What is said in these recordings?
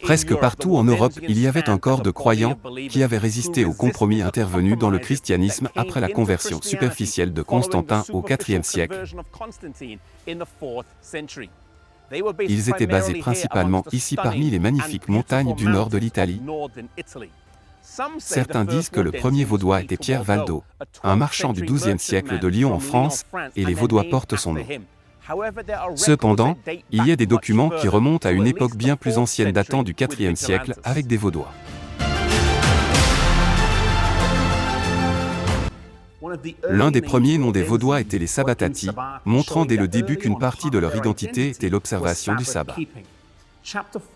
Presque partout en Europe, il y avait un corps de croyants qui avaient résisté aux compromis intervenus dans le christianisme après la conversion superficielle de Constantin au IVe siècle. Ils étaient basés principalement ici parmi les magnifiques montagnes du nord de l'Italie. Certains disent que le premier Vaudois était Pierre Valdo, un marchand du XIIe siècle de Lyon en France, et les Vaudois portent son nom. Cependant, il y a des documents qui remontent à une époque bien plus ancienne datant du IVe siècle avec des Vaudois. L'un des premiers noms des Vaudois était les Sabbatati, montrant dès le début qu'une partie de leur identité était l'observation du sabbat.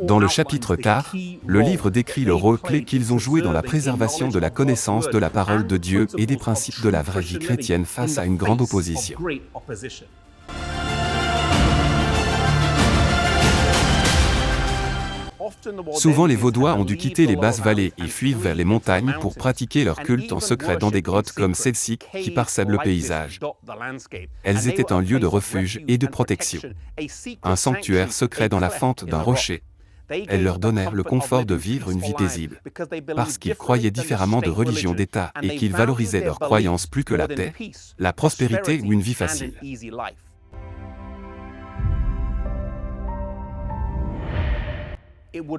Dans le chapitre 4, le livre décrit le rôle clé qu'ils ont joué dans la préservation de la connaissance de la parole de Dieu et des principes de la vraie vie chrétienne face à une grande opposition. Souvent les Vaudois ont dû quitter les basses vallées et fuir vers les montagnes pour pratiquer leur culte en secret dans des grottes comme celle-ci qui parsèment le paysage. Elles étaient un lieu de refuge et de protection. Un sanctuaire secret dans la fente d'un rocher. Elles leur donnèrent le confort de vivre une vie paisible, parce qu'ils croyaient différemment de religions d'État et qu'ils valorisaient leurs croyances plus que la paix, la prospérité ou une vie facile.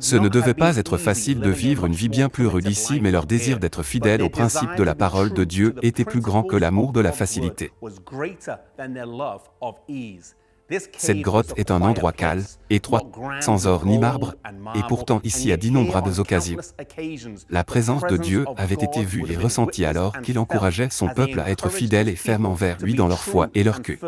Ce ne devait pas être facile de vivre une vie bien plus rude ici, mais leur désir d'être fidèles aux principes de la parole de Dieu était plus grand que l'amour de la facilité. Cette grotte est un endroit calme, étroit, sans or ni marbre, et pourtant ici à d'innombrables occasions, la présence de Dieu avait été vue et ressentie alors qu'il encourageait son peuple à être fidèle et ferme envers lui dans leur foi et leur culte.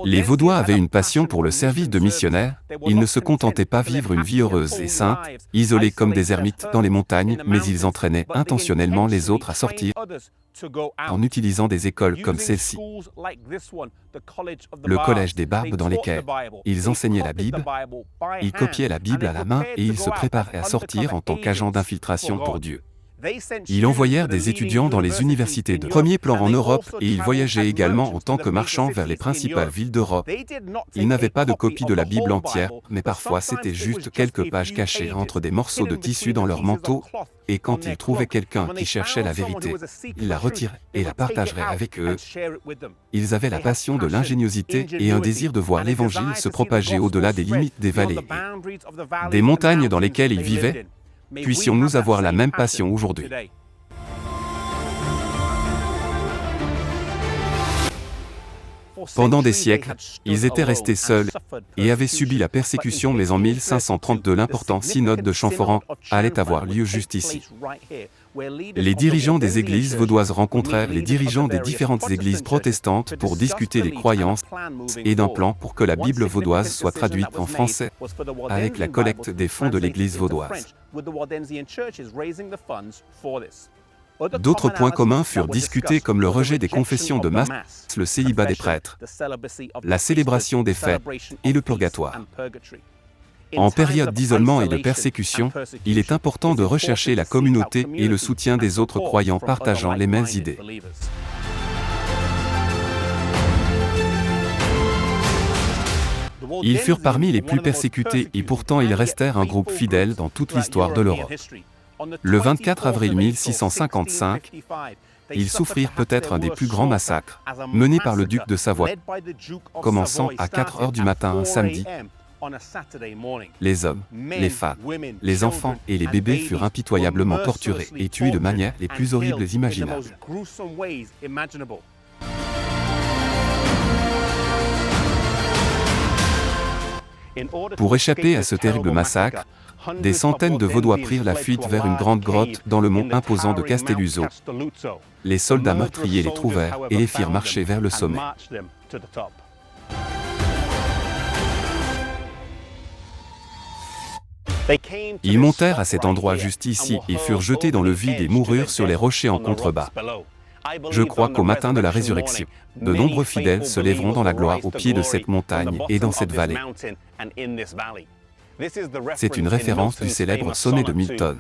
Les Vaudois avaient une passion pour le service de missionnaires, ils ne se contentaient pas de vivre une vie heureuse et sainte, isolés comme des ermites dans les montagnes, mais ils entraînaient intentionnellement les autres à sortir en utilisant des écoles comme celle-ci, le collège des Barbes dans lesquelles ils enseignaient la Bible, ils copiaient la Bible à la main et ils se préparaient à sortir en tant qu'agents d'infiltration pour Dieu. Ils envoyèrent des étudiants dans les universités de premier plan en Europe et ils voyageaient également en tant que marchands vers les principales villes d'Europe. Ils n'avaient pas de copie de la Bible entière, mais parfois c'était juste quelques pages cachées entre des morceaux de tissu dans leur manteau, et quand ils trouvaient quelqu'un qui cherchait la vérité, ils la retiraient et la partageraient avec eux. Ils avaient la passion de l'ingéniosité et un désir de voir l'Évangile se propager au-delà des limites des vallées et des montagnes dans lesquelles ils vivaient. Puissions-nous avoir la même passion aujourd'hui. Pendant des siècles, ils étaient restés seuls et avaient subi la persécution, mais en 1532 l'important synode de Champforan allait avoir lieu juste ici. Les dirigeants des églises vaudoises rencontrèrent les dirigeants des différentes églises protestantes pour discuter des croyances et d'un plan pour que la Bible vaudoise soit traduite en français avec la collecte des fonds de l'église vaudoise. D'autres points communs furent discutés comme le rejet des confessions de masse, le célibat des prêtres, la célébration des fêtes et le purgatoire. En période d'isolement et de persécution, il est important de rechercher la communauté et le soutien des autres croyants partageant les mêmes idées. Ils furent parmi les plus persécutés et pourtant ils restèrent un groupe fidèle dans toute l'histoire de l'Europe. Le 24 avril 1655, ils souffrirent peut-être un des plus grands massacres, menés par le duc de Savoie, commençant à 4 heures du matin un samedi. Les hommes, les femmes, les enfants et les bébés furent impitoyablement torturés et tués de manière les plus horribles imaginables. Pour échapper à ce terrible massacre, des centaines de Vaudois prirent la fuite vers une grande grotte dans le mont imposant de Castelluzzo. Les soldats meurtriers les trouvèrent et les firent marcher vers le sommet. Ils montèrent à cet endroit juste ici et furent jetés dans le vide et moururent sur les rochers en contrebas. Je crois qu'au matin de la résurrection, de nombreux fidèles se lèveront dans la gloire au pied de cette montagne et dans cette vallée. C'est une référence du célèbre sonnet de Milton,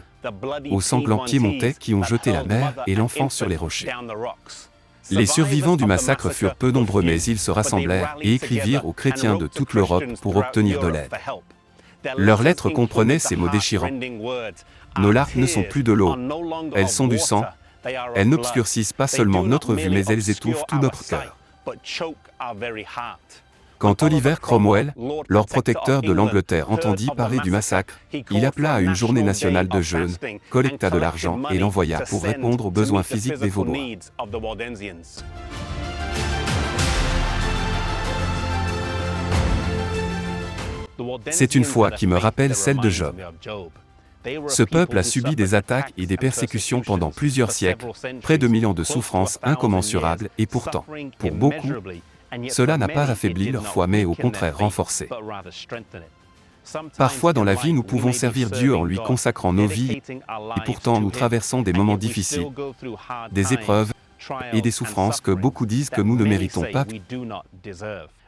aux sanglants piémontais qui ont jeté la mère et l'enfant sur les rochers. Les survivants du massacre furent peu nombreux, mais ils se rassemblèrent et écrivirent aux chrétiens de toute l'Europe pour obtenir de l'aide. Leurs lettres comprenaient ces mots déchirants. Nos larmes ne sont plus de l'eau, elles sont du sang. Elles n'obscurcissent pas seulement notre vue, mais elles étouffent tout notre cœur. Quand Oliver Cromwell, Lord protecteur de l'Angleterre, entendit parler du massacre, il appela à une journée nationale de jeûne, collecta de l'argent et l'envoya pour répondre aux besoins physiques des Vaudois. C'est une foi qui me rappelle celle de Job. Ce peuple a subi des attaques et des persécutions pendant plusieurs siècles, près de 1000 ans de souffrances incommensurables, et pourtant, pour beaucoup, cela n'a pas affaibli leur foi, mais au contraire renforcé. Parfois dans la vie, nous pouvons servir Dieu en lui consacrant nos vies, et pourtant nous traversons des moments difficiles, des épreuves et des souffrances que beaucoup disent que nous ne méritons pas.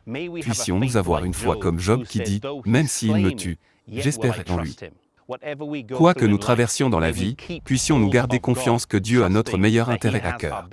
Puissions-nous avoir une foi comme Job qui dit « Même s'il me tue, j'espérerai en lui ». Quoi que nous traversions dans la vie, puissions-nous garder confiance que Dieu a notre meilleur intérêt à cœur.